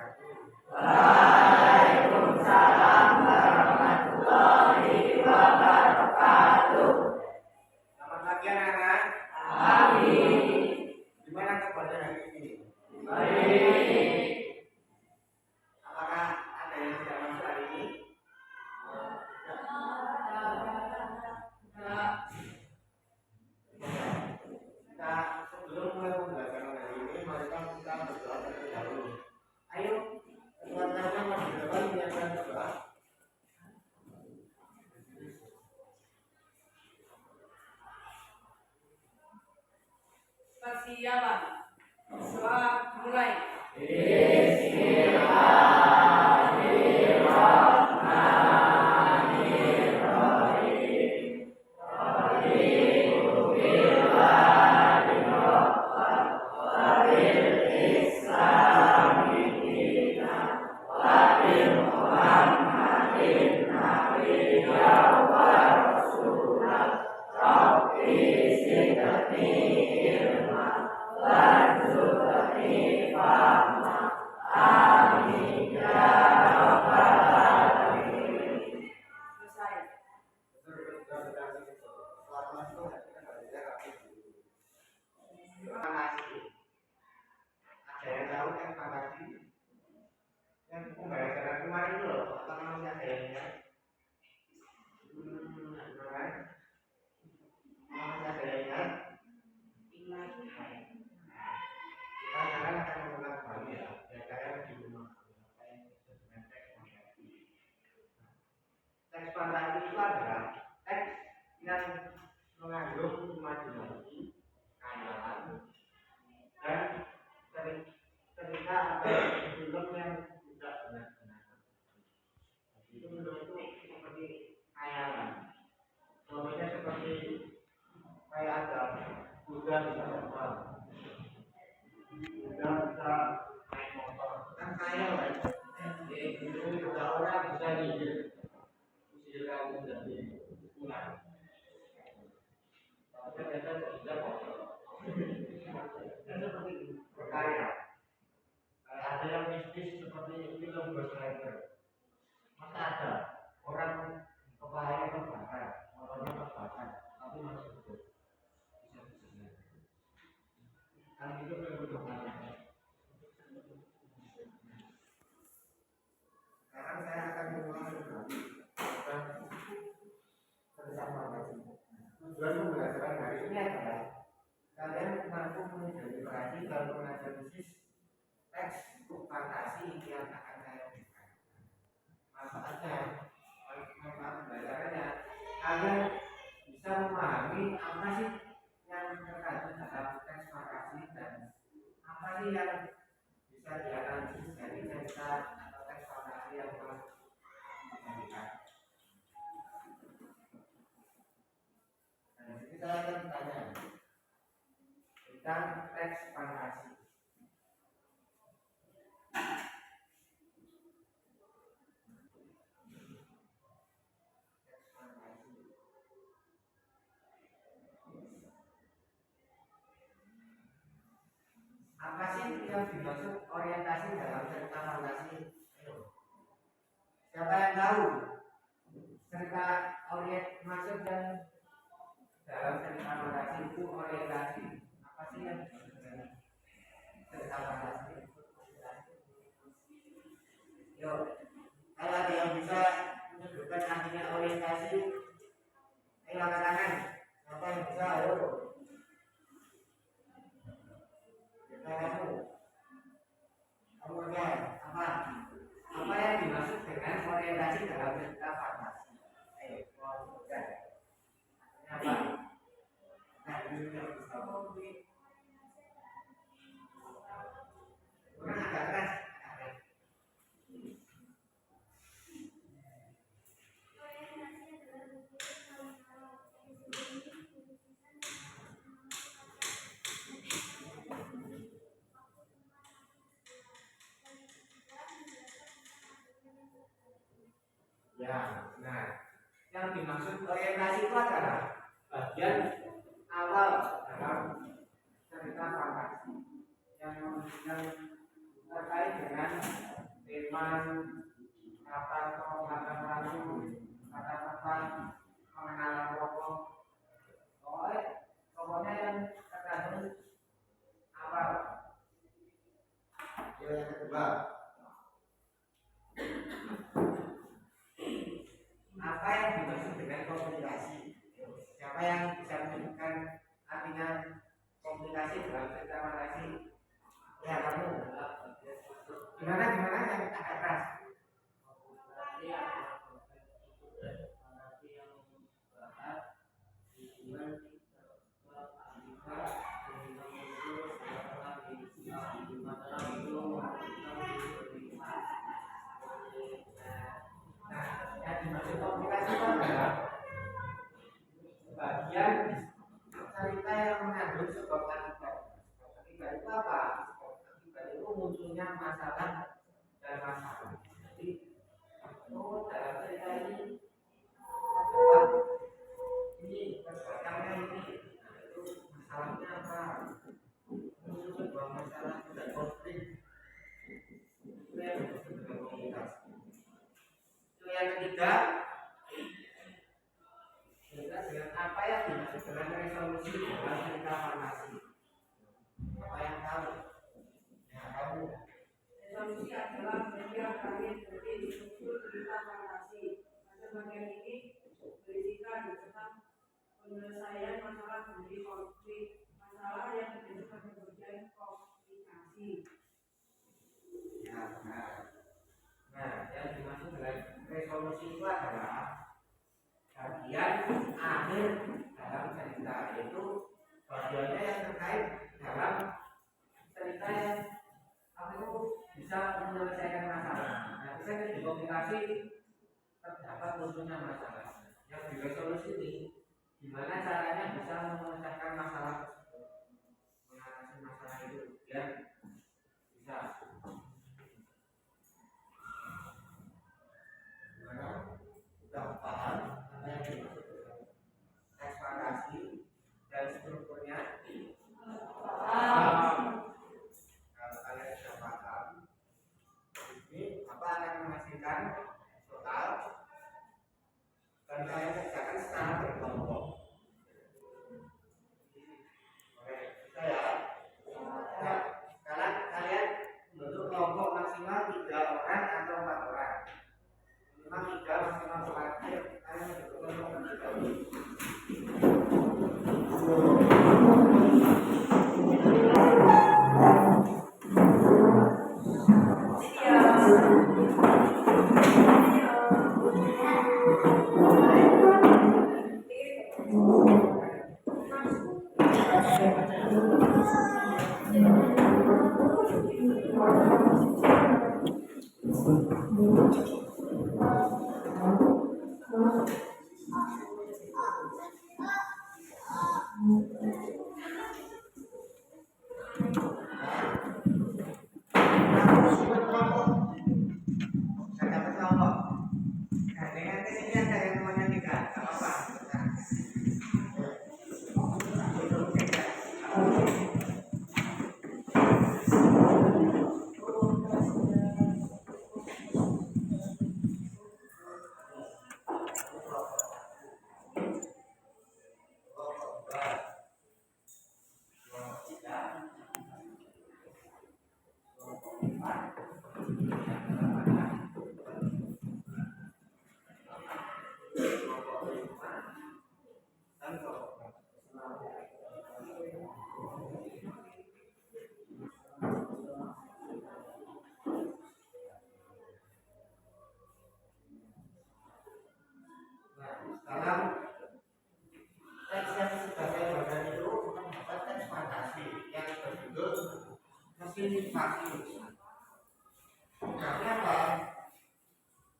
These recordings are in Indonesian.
Waalaikumsalam warahmatullahi wabarakatuh. Selamat pagi anak-anak. Pagi. Gimana kabarnya hari ini? Baik. Apakah ada yang tidak masuk hari ini? Kita sebelum mulai pembelajaran hari ini, mari kita berdoa terlebih dahulu. Ayo, keluarganya masih berdoa, menyiapkan doa. Persiapan. Doa mulai. Selesai. Terima kasih. Ada yang tahu kan terima kasih? Yang pembelajaran kemarin itu loh, apa namanya ada yang ingat? Kan? Masih ada yang ingat? Ingat. Kita sekarang akan mengulang kembali ya, biasanya di rumah. Teks fantasi itu adalah teks yang mengandung imajinasi, khayalan, dan cerita atau film yang tidak benar-benar. Itu menurutku seperti khayalan. Contohnya seperti kayak ada kuda bisa terbang, kuda bisa naik motor, kan khayal kan? Itu juga orang bisa nyihir. Kamu jadi pulang. Tapi kita tidak kotor. Seperti berkarya. Ada yang mistis seperti film Ghost Rider. Masa ada orang kepalanya terbakar, motornya terbakar, tapi masih hidup. Bisa. Kan itu kehidupan. Sekarang saya akan mengulang kembali. Tujuan pembelajaran hari ini adalah kalian mampu mengidentifikasi dan menganalisis teks buku fantasi yang akan saya berikan. Manfaatnya, manfaat pembelajarannya, kalian bisa memahami apa sih yang terkandung dalam teks fantasi dan apa sih yang bisa dianalisis dari cerita atau teks fantasi yang telah diberikan. Kita akan tanya tentang teks fantasi. Apa sih yang dimaksud orientasi dalam cerita fantasi? Siapa yang tahu cerita maksud dan dalam cerita fantasi itu orientasi? Apa sih yang dimaksud dengan cerita fantasi? Yuk, kalau ada yang bisa menyebutkan artinya orientasi, ayo angkat tangan. Siapa yang bisa? Ayo. Kamu aja apa? Apa yang dimaksud dengan orientasi dalam cerita fantasi? Ayo, mau sebutkan. Apa? Nah, ini yang bisa. Kurang agak keras. Ya, nah, yang dimaksud orientasi itu adalah bagian awal dalam cerita fantasi yang terkait dengan iman, kata lalu, kata pengenalan rokok. Pokoknya yang terkandung apa? Yang kedua, apa yang dimaksud dengan komunikasi? Siapa yang bisa menyebutkan artinya komunikasi dalam cerita narasi? Ya kamu. Gimana yang agak keras? Yang dimaksud komunikasi itu adalah bagian cerita yang mengandung sebab akibat. Akibat itu apa? Akibat itu munculnya masalah dan masalah. Jadi, dalam cerita ini perbuatannya ini itu masalahnya apa? Muncul sebuah masalah dan konflik. Itu yang disebut dengan komunikasi. Itu yang ketiga, dengan apa yang dimaksud dengan resolusi dalam cerita fantasi. Apa yang tahu? Ya kamu. Resolusi adalah bagian dari struktur cerita fantasi. Pada bagian ini berisikan tentang penyelesaian masalah menjadi konflik, masalah yang terjadi pada bagian komunikasi. Ya, benar. Nah, yang dimaksud dengan resolusi itu adalah bagian akhir dalam cerita, yaitu bagiannya yang terkait dalam cerita yang aku bisa menyelesaikan masalah. Nah, bisa di komunikasi terdapat munculnya masalah. Yang di resolusi ini, gimana caranya bisa memecahkan masalah tersebut, mengatasi masalah itu biar bisa. Gimana? Sudah paham apa yang dimaksud dengan ekspektasi dan strukturnya? Kalau kalian sudah paham, ini apa akan menghasilkan total dan kalian kerjakan secara berkelompok. Oke, bisa ya? Nah, sekarang kalian membentuk kelompok maksimal 3 orang atau 4 orang. Minimal 3 maksimal 4. Ayo, kalian membentuk kelompok 3. Dalam teks yang sudah saya baca itu terdapat teks fantasi yang berjudul Mesin Vaksin. Artinya apa?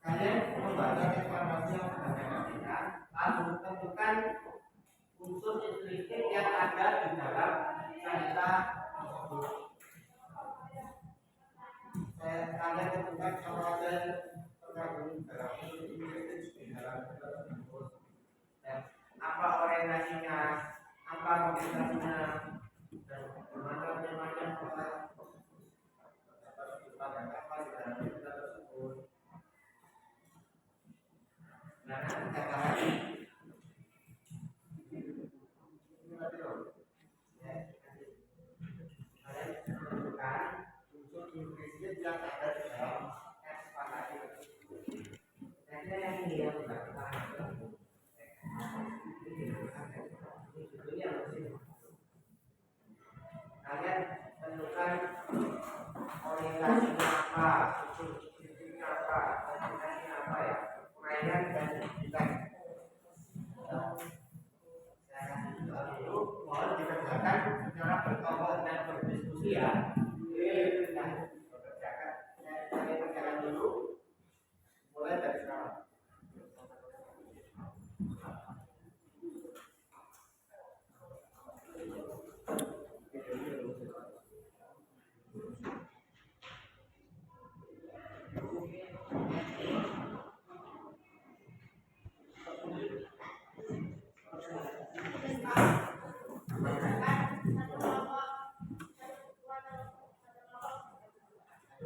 Kalian membaca teks fantasi yang sudah saya bacakan, lalu tentukan unsur implisit yang ada di dalam cerita tersebut. Kalian tentukan apa dan terkandung dalam unsur implisit di dalam cerita tersebut. Apa orientasinya, apa motivasinya, dan bagaimana temanya, apa di dalam cerita tersebut. yang ada di dalam ekspektasi jadi yang ini yang kalian tentukan orientasinya apa, titiknya apa, orientasinya apa ya, mainan dan desain. Saya kasih soal itu, mohon dikerjakan secara berkelompok dan berdiskusi ya. Nah, kerjakan. Saya kerjakan dulu, mulai dari sekarang.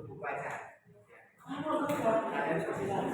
Buku aja. Kalian berdiskusi ya.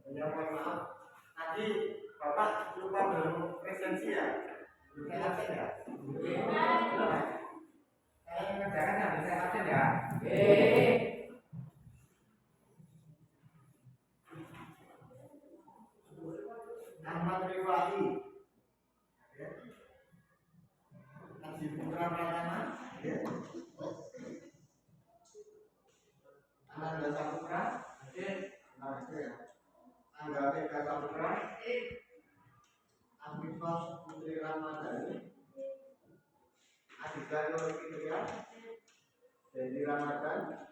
Ya, mohon maaf. Tadi Bapak lupa belum presensi ya? Saya absen ya? Saya mengerjakan ya, saya absen ya? Ahmad Rifai, Haji Putra Pratama, Ananda Saputra, Angga Vega Saputra, Amifah Putri Ramadhani, Adhika Nur Fitria, Dedi Ramadan,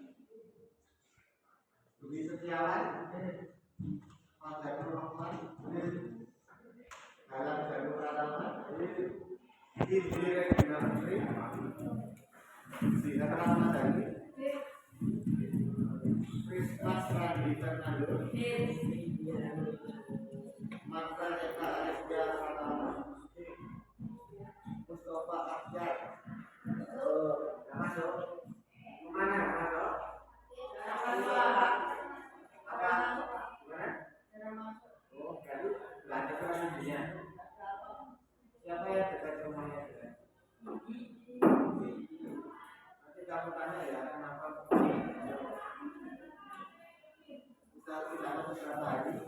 Budi Setiawan, Fadhanur Rahman, Galang Janu Pratama, Ibu Regina Putri, Zina Ramadhani, Krismas Randi Fernando, Marta Eka Arisya Pratama, Mustafa Akbar. Masuk kemana? Masuk apa? Gimana? Oh, baru belanja selanjutnya. Siapa yang dekat rumahnya? Nanti kamu tanya ya kenapa bisa tidak beberapa hari.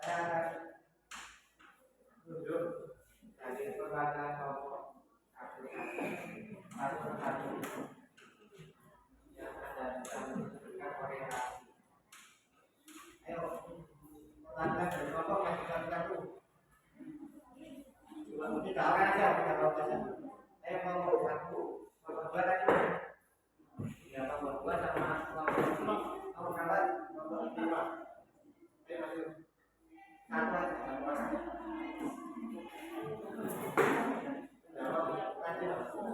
Saya tunjuk Jadi kepada kelompok aplikasi satu yang ada menunjukkan orientasi. Ayo, pelanggan dari kelompok yang satu. Tiga orang aja, tiga kelompok aja. Ayo kelompok satu, kelompok dua tadi. Ya kelompok dua sama kelompok berapa? Kelompok lima. Ayo masuk. Satu aja, satu orang.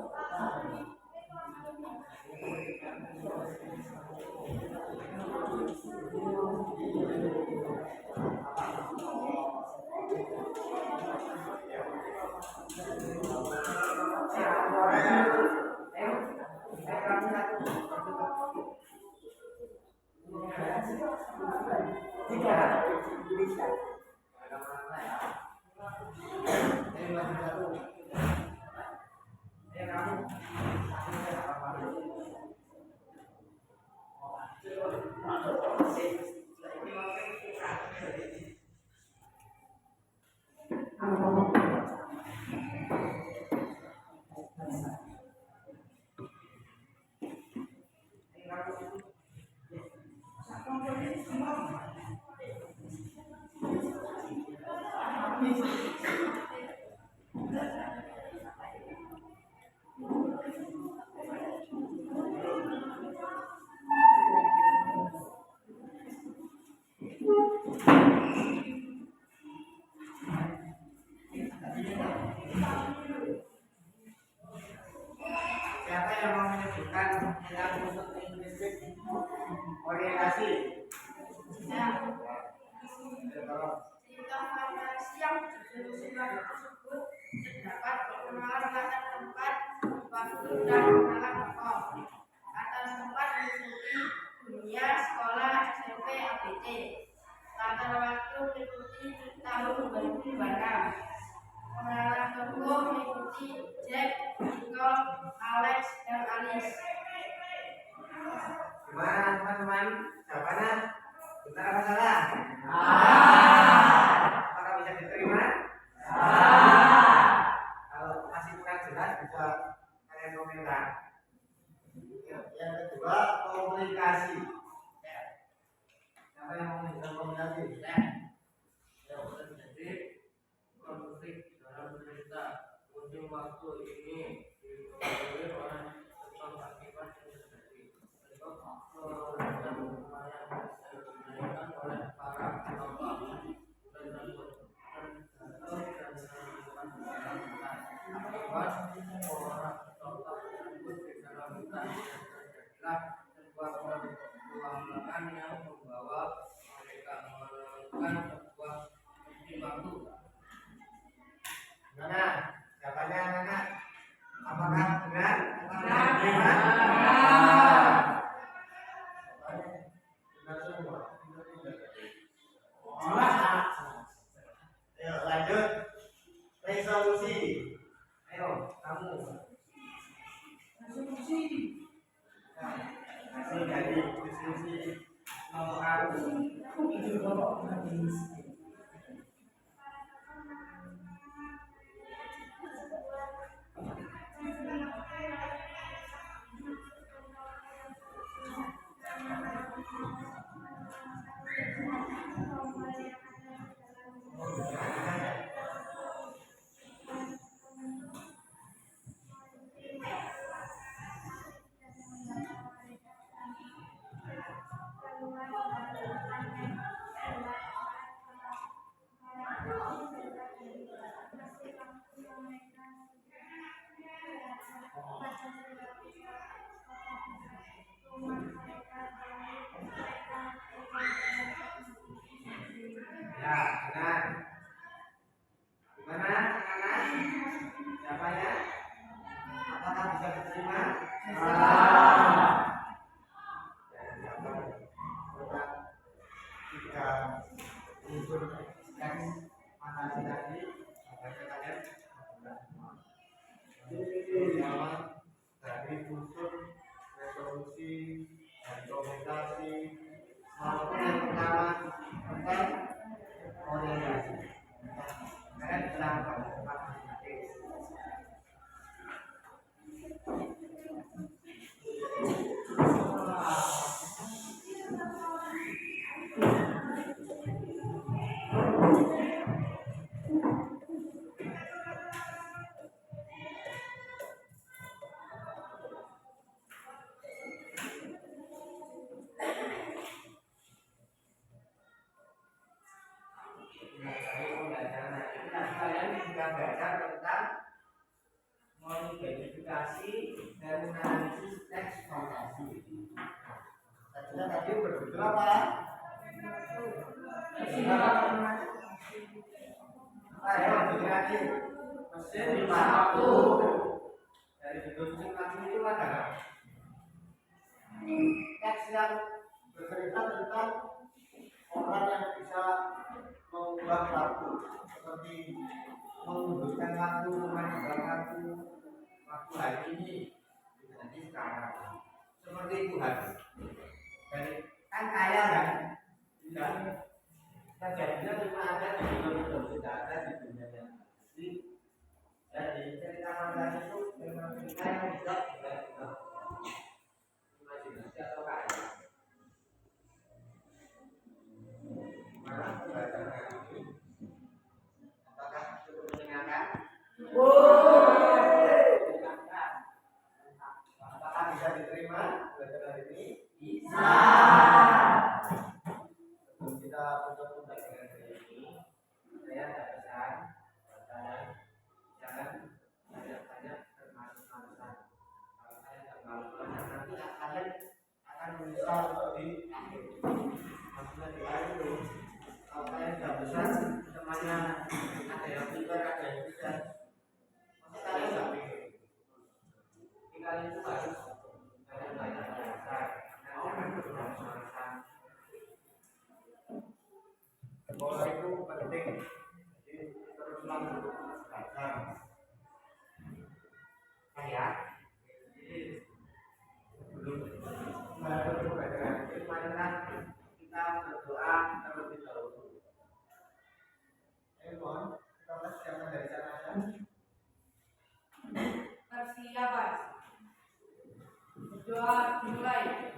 Siapa yang mau menyebutkan yang untuk orientasi? Cerita fantasi yang dijelaskan tersebut terdapat perkenalan latar tempat, waktu dan pengenalan tokoh. Latar tempat meliputi dunia, sekolah, SMP, ABC. Latar waktu meliputi tahun 2026. Pengenalan tokoh meliputi Jack, Nicole, Alex, dan Alice. Gimana teman-teman? Jawabannya benar apa salah? Apakah bisa diterima? Kalau masih kurang jelas bisa kalian komentar. Yang kedua, komunikasi. Siapa yang mau menunjukkan komunikasi? Yang terjadi konflik dalam cerita ujung waktu ini dipengaruhi oleh sebab akibat yang terjadi. Sebab faktor dan upaya yang dinaikkan oleh para tokoh dan akibat orang tokoh tersebut di dalam hutan terjadilah sebuah perjuangan yang membawa mereka melakukan sebuah waktu. Mana? Jawabannya anak-anak? Apakah benar? Apakah Benar. diterima? Benar semua. Ayo lanjut. Resolusi. Ayo kamu. Hasil dari diskusi nomor kamu. Ya, benar. Gimana anak-anak? Jawabannya? Apakah bisa diterima? Tiga unsur teks fantasi tadi, apakah kalian sudah semua? Pertama dari unsur resolusi dan komunikasi maupun yang pertama tentang orientasi. Kalian bisa melakukan kita belajar tentang mengidentifikasi dan menganalisis teks fantasi. Nah, tadi berjudul apa? Ayo lagi mesin waktu. Dari judul mesin waktu itu adalah teks yang bercerita tentang orang yang bisa mengubah waktu, seperti mengundurkan waktu, memanjangkan waktu hari ini menjadi sekarang. Seperti itu hari. Dan kan kaya kan? Tidak. Terjadinya cuma ada di dunia, tidak ada di dunia yang asli. Jadi cerita fantasi itu memang cerita yang tidak imajinasi atau kaya. Mana bacaan ini? Apakah cukup menyenangkan? Menyenangkan. Apakah bisa diterima belajar hari ini? Bisa. Sebelum kita tutup pembelajaran hari ini, saya ada pesan buat kalian, jangan banyak-banyak bermalas-malasan. Kalau saya tidak malas-malasan, nanti kalian akan menyesal di akhir. Maksudnya di akhir itu, kalau kalian sudah besar, semuanya ada yang pintar, ada yang tidak. Maksudnya kalian tidak pikir. Jadi kalian itu harus banyak-banyak belajar. Jangan bermalas-malasan. Sekolah itu penting, jadi teruslah belajar. Ya, jadi sebelum melanjutkan pembelajaran ini, marilah kita berdoa terlebih dahulu. Mohon kita persiapan dari sana ya. Persiapan. Berdoa dimulai.